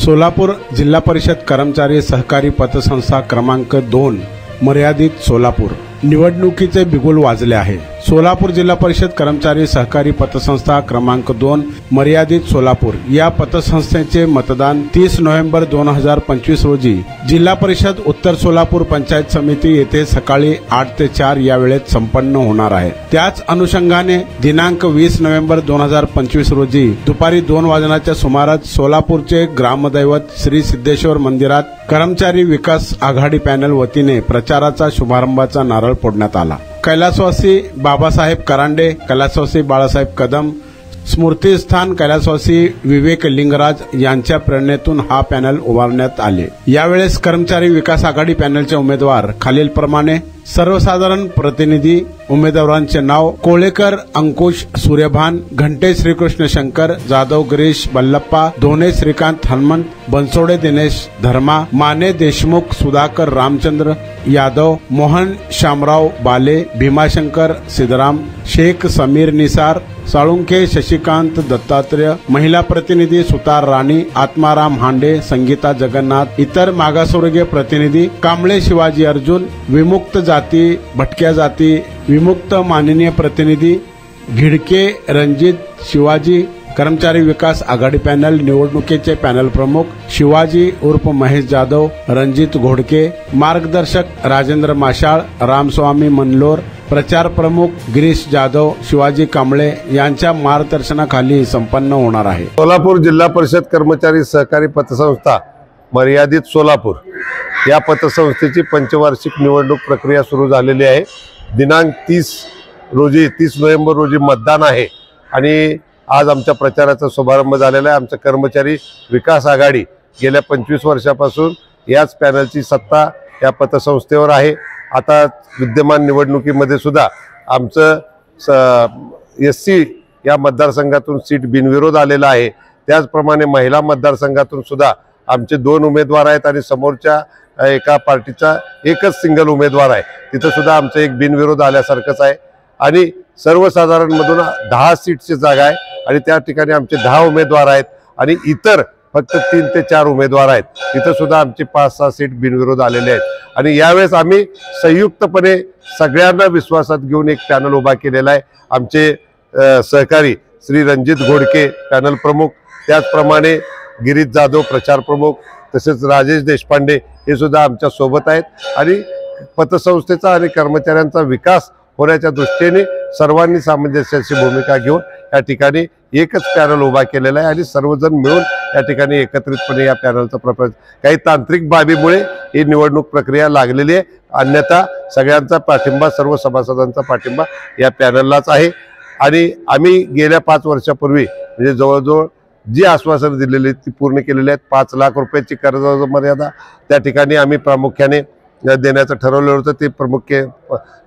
सोलापूर जिल्हा परिषद कर्मचारी सहकारी पतसंस्था क्रमांक 2 मर्यादित सोलापूर निवडणुकीचे बिगुल वाजले आहे। सोलापूर जिल्हा परिषद कर्मचारी सहकारी पतसंस्था क्रमांक 2 मर्यादित सोलापूर या पतसंस्थेचे मतदान 30 नोव्हेंबर 2025 रोजी जिल्हा परिषद उत्तर सोलापूर पंचायत समिती येथे सकाळी 8 ते 4 या वेळेत संपन्न होणार आहे। त्याच अनुषंगाने दिनांक 20 नोव्हेंबर 2025 रोजी दुपारी 2 वाजण्याच्या सुमारास सोलापूरचे ग्रामदैवत श्री सिद्धेश्वर मंदिरात कर्मचारी विकास आघाडी पॅनल वतीने प्रचाराचा शुभारंभाचा नारळ फोडण्यात आला। कैलासवासी बाबासाहेब करांडे, कैलासवासी बाळासाहेब कदम, स्मृतीस्थान कैलासवासी विवेक लिंगराज यांच्या प्रेरणेतून हा पॅनल उभारण्यात आले। यावेळेस कर्मचारी विकास आघाडी पॅनलचे उमेदवार खालीलप्रमाणे सर्वसाधारण प्रतिनिधी उमेदवारांचे नाव कोळेकर अंकुश सूर्यभान, घंटे श्रीकृष्ण शंकर, जाधव गिरीश बल्लप्पा, धोने श्रीकांत हनुमंत, बनसोडे दिनेश धर्मा, माने देशमुख सुधाकर रामचंद्र यादव, मोहन शामराव बाले, भीमाशंकर सिद्धराम, शेख समीर निसार, साळुंखे शशिकांत दत्तात्रेय, महिला प्रतिनिधी सुतार राणी, आत्माराम हांडे, संगीता जगन्नाथ, इतर मागासवर्गीय प्रतिनिधी कांबळे शिवाजी अर्जुन, विमुक्त जाती भटक्या जाती विमुक्त माननीय प्रतिनिधी घिडके रणजित शिवाजी, कर्मचारी विकास आघाडी पॅनल निवडणुकीचे पॅनल प्रमुख शिवाजी उर्फ महेश जाधव, रणजित घोडके, मार्गदर्शक राजेंद्र माशाळ, रामस्वामी मनलोर, प्रचार प्रमुख गिरीश जाधव, शिवाजी कांबळे यांच्या मार्गदर्शनाखाली संपन्न होणार आहे। सोलापूर जिल्हा परिषद कर्मचारी सहकारी पतसंस्था मर्यादित सोलापूर या पतसंस्थेची पंचवार्षिक निवडणूक प्रक्रिया सुरू झालेली आहे। दिनांक 30 नोव्हेंबर रोजी मतदान आहे आणि आज आमच्या प्रचाराचा शुभारंभ झालेला आहे। आमच्या कर्मचारी विकास आघाडी गेल्या 25 वर्षापासून याच पॅनलची सत्ता या पतसंस्थेवर आहे। आता विद्यमान निवडणुकीमध्ये सुद्धा आमचं SC या मतदारसंघातून सीट बिनविरोध आलेला आहे। त्याचप्रमाणे महिला मतदारसंघातून सुद्धा आमचे 2 उमेदवार आहेत आणि समोरच्या एका पार्टीचा एकच सिंगल उमेदवार आहे, तिथं सुद्धा आमचं एक बिनविरोध आल्यासारखंच आहे। आणि सर्वसाधारण मधून 10 सीटची जागा आहे आणि त्या ठिकाणी आमचे 10 उमेदवार आहेत आणि इतर फक्त 3 ते 4 उमेदवार आहेत, तिथं सुद्धा आमचे 5-6 सीट बिनविरोध आलेले आहेत। आणि यावेळेस आम्ही संयुक्तपणे सगळ्यांना विश्वासात घेऊन एक पॅनल उभा केलेला आहे। आमचे सहकारी श्री रणजित घोडके पॅनल प्रमुख, त्याचप्रमाणे गिरीश जाधव प्रचार प्रमुख, तसेच राजेश देशपांडे हे सुद्धा आमच्या सोबत आहेत। आणि पतसंस्थेचा आणि कर्मचाऱ्यांचा विकास होण्याच्या दृष्टीने सर्वांनी सामंजस्याची भूमिका घेऊन या ठिकाणी एकच पॅनल उभा केलेला आहे आणि सर्वजण मिळून या ठिकाणी एकत्रितपणे या पॅनलचा प्रपंच काही तांत्रिक बाबीमुळे ही निवडणूक प्रक्रिया लागलेली आहे, अन्यथा सगळ्यांचा पाठिंबा, सर्व सभासदांचा पाठिंबा या पॅनललाच आहे। आणि आम्ही गेल्या 5 वर्षापूर्वी म्हणजे जवळजवळ जी आश्वासन दिलेली ती पूर्ण केलेली आहेत। 5 लाख रुपयाची कर्ज मर्यादा त्या ठिकाणी आम्ही प्रामुख्याने देण्याचं ठरवलं होतं,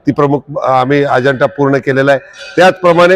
ती प्रमुख आम्ही अजेंडा पूर्ण केलेला आहे। त्याचप्रमाणे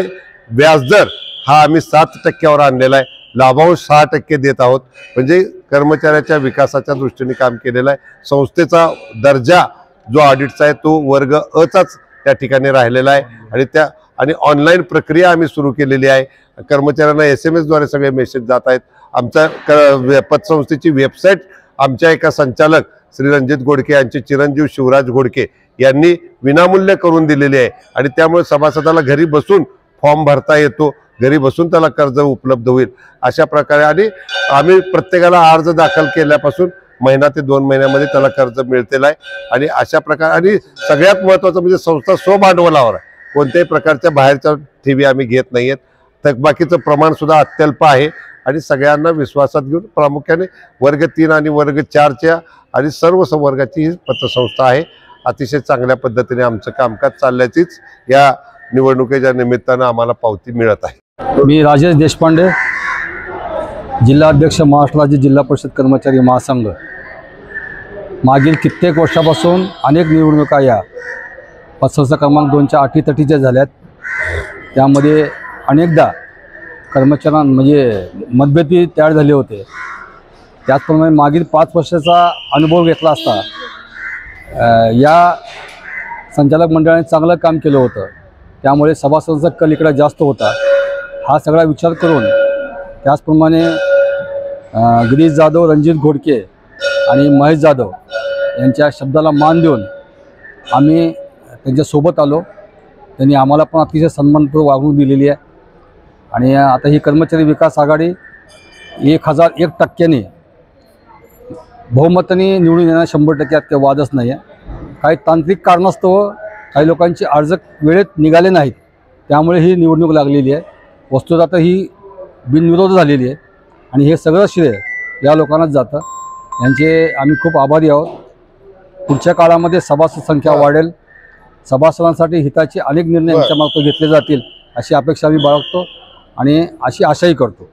व्याजदर हा आम्ही 7% आणलेला आहे, लाभांश 6% देत आहोत, म्हणजे कर्मचाऱ्याच्या विकासाच्या दृष्टीने काम केलेलं आहे। संस्थेचा दर्जा जो ऑडिटचा आहे तो वर्ग अचाच त्या ठिकाणी राहिलेला आहे आणि ऑनलाईन प्रक्रिया आम्ही सुरू केलेली आहे। कर्मचाऱ्यांना SMS द्वारे सगळे मेसेज जात आहेत। आमच्या पतसंस्थेची वेबसाईट आमच्या एका संचालक श्री रणजित घोडके यांचे चिरंजीव शिवराज घोडके यांनी विनामूल्य करून दिलेली आहे आणि त्यामुळे सभासदाला घरी बसून फॉर्म भरता येतो, घरी बसून त्याला कर्ज उपलब्ध होईल अशा प्रकारे। आणि आम्ही प्रत्येकाला अर्ज दाखल केल्यापासून महिना ते 2 महिन्यामध्ये त्याला कर्ज मिळतेलं आहे आणि अशा प्रकारे। आणि सगळ्यात महत्त्वाचं म्हणजे संस्था स्वभांडवलावर आहे, कोणत्याही प्रकारच्या बाहेरच्या ठेवी आम्ही घेत नाहीयेत, थकबाकीचं प्रमाण सुद्धा अत्यल्प आहे आणि सगळ्यांना विश्वासात घेऊन प्रामुख्याने वर्ग 3 आणि वर्ग 4च्या आणि सर्व वर्गाची ही पतसंस्था आहे। अतिशय चांगल्या पद्धतीने आमचं कामकाज चालल्याचीच या निवडणुकीच्या निमित्तानं आम्हाला पावती मिळत आहे। मी राजेश देशपांडे, जिल्हा अध्यक्ष महाराष्ट्र राज्य जिल्हा परिषद कर्मचारी महासंघ। मागील कित्येक वर्षापासून अनेक निवडणुका या पतसंस्था क्रमांक 2च्या अटीतटीच्या झाल्यात, त्यामध्ये अनेकदा कर्मचाऱ्यांना म्हणजे मतभेद तयार झाले होते। त्याचप्रमाणे मागील 5 वर्षाचा अनुभव घेतला असता या संचालक मंडळाने चांगलं काम केलं होतं, त्यामुळे सभासदांचा कल इकडे जास्त होता। हा सगळा विचार करून त्याचप्रमाणे गिरीश जाधव, रणजित घोडके आणि महेश जाधव यांच्या शब्दाला मान देऊन आम्ही त्यांच्यासोबत आलो. त्यांनी आम्हाला पण अतिशय सन्मानपूर्वक वागणूक दिलेली आहे. आणि आता ही कर्मचारी विकास आघाडी 1001% बहुमताने निवडून येणार 100%. यात काही वादच नाही आहे. काही तांत्रिक कारणास्तव काही लोकांची अर्ज वेळेत निघाले नाहीत, त्यामुळे ही निवडणूक लागलेली आहे. वस्तुतः तर ही बिनविरोध झालेली आहे आणि हे सगळं श्रेय या लोकांनाच जातं. यांचे आम्ही खूप आभारी आहोत. पुढच्या काळामध्ये सभासद संख्या वाढेल, सभासदांसाठी हिताचे अनेक निर्णय यांच्यामार्फत घेतले जातील अशी अपेक्षा आम्ही बाळगतो आणि अशी आशाही करतो.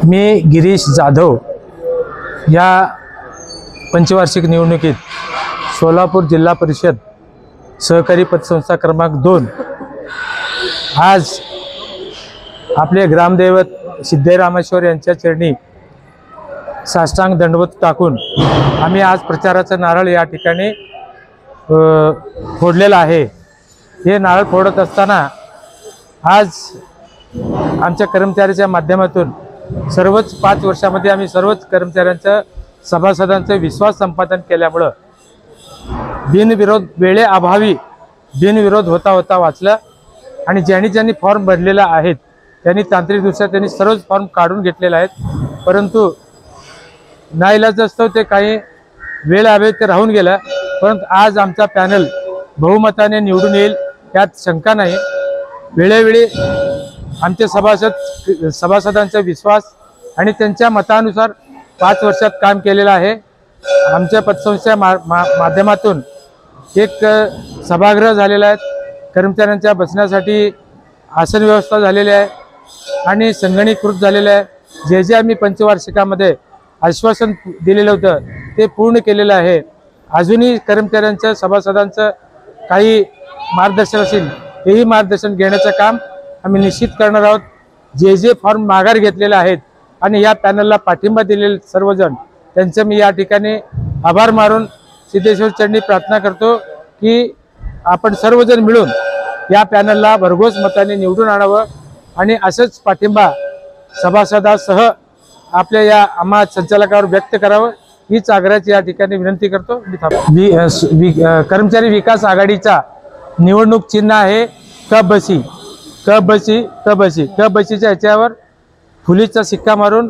मी गिरीश जाधव या पंचवार्षिक निवडणुकीत सोलापूर जिल्हा परिषद सहकारी पतसंस्था क्रमांक 2 आज आपले ग्रामदैवत सिद्धरामेश्वर यांच्या चरणी साष्टांग दंडवत टाकून आम्ही आज प्रचाराचा नारळ या ठिकाणी फोडलेला आहे. हे नारळ फोडत असताना आज आमच्या कर्मचाऱ्याच्या माध्यमातून सर्वच 5 वर्षामध्ये आम्ही सर्वच कर्मचाऱ्यांचं सभासदांचं विश्वास संपादन केल्यामुळं बिनविरोध वेळेअभावी बिनविरोध होता वाचला. आणि ज्यांनी फॉर्म भरलेला आहेत त्यांनी तांत्रिकदृष्ट्या त्यांनी सर्वच फॉर्म काढून घेतलेले आहेत. परंतु नाईलाजास्तव ते काही वेळ अभावी ते राहून गेलं. परंतु आज आमचा पॅनल बहुमताने निवडून येईल यात शंका नाही. वेळोवेळी आमचे सभासदांचा विश्वास आणि त्यांच्या मतानुसार 5 वर्षात काम केलेलं आहे. आमच्या पतसंस्थेच्या माध्यमातून एक सभागृह झालेला आहे, कर्मचाऱ्यांच्या बसण्यासाठी आसन व्यवस्था झालेली आहे आणि संगणकीकृत झालेलं आहे. जे आम्ही पंचवार्षिकामध्ये आश्वासन दिलेलं होतं ते पूर्ण केलेलं आहे. अजूनही कर्मचाऱ्यांचं सभासदांचं काही मार्गदर्शन असेल तेही मार्गदर्शन घेण्याचं काम आम्ही निश्चित करणार आहोत. जे फॉर्म माघार घेतलेले आहेत आणि या पॅनलला पाठिंबा दिलेले सर्वजण त्यांचं मी या ठिकाणी आभार मानून सिद्धेश्वर चरणी प्रार्थना करतो की आपण सर्वजण मिळून या पॅनलला भरघोस मताने निवडून आणावं आणि असंच पाठिंबा सभासदासह आपल्या या आम्हा संचालकावर व्यक्त करावं हीच आग्रहाची या ठिकाणी विनंती करतो. कर्मचारी विकास आघाडीचा निवडणूक चिन्ह आहे कबसी. कबसीच्या ह्याच्यावर फुलीचा सिक्का मारून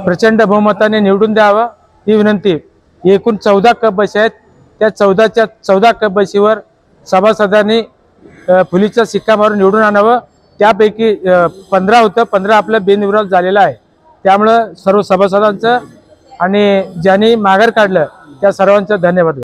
प्रचंड बहुमताने निवडून द्यावं ही विनंती. एकूण 14 कबसी आहेत. त्या 14च्या 14 कबसीवर सभासदांनी फुलीचा सिक्का मारून निवडून आणावं. त्यापैकी 15 होतं, 15 आपलं बिनविरोध झालेलं आहे. त्यामुळं सर्व सभासदांचं आणि ज्यांनी माघार काढलं त्या सर्वांचं धन्यवाद.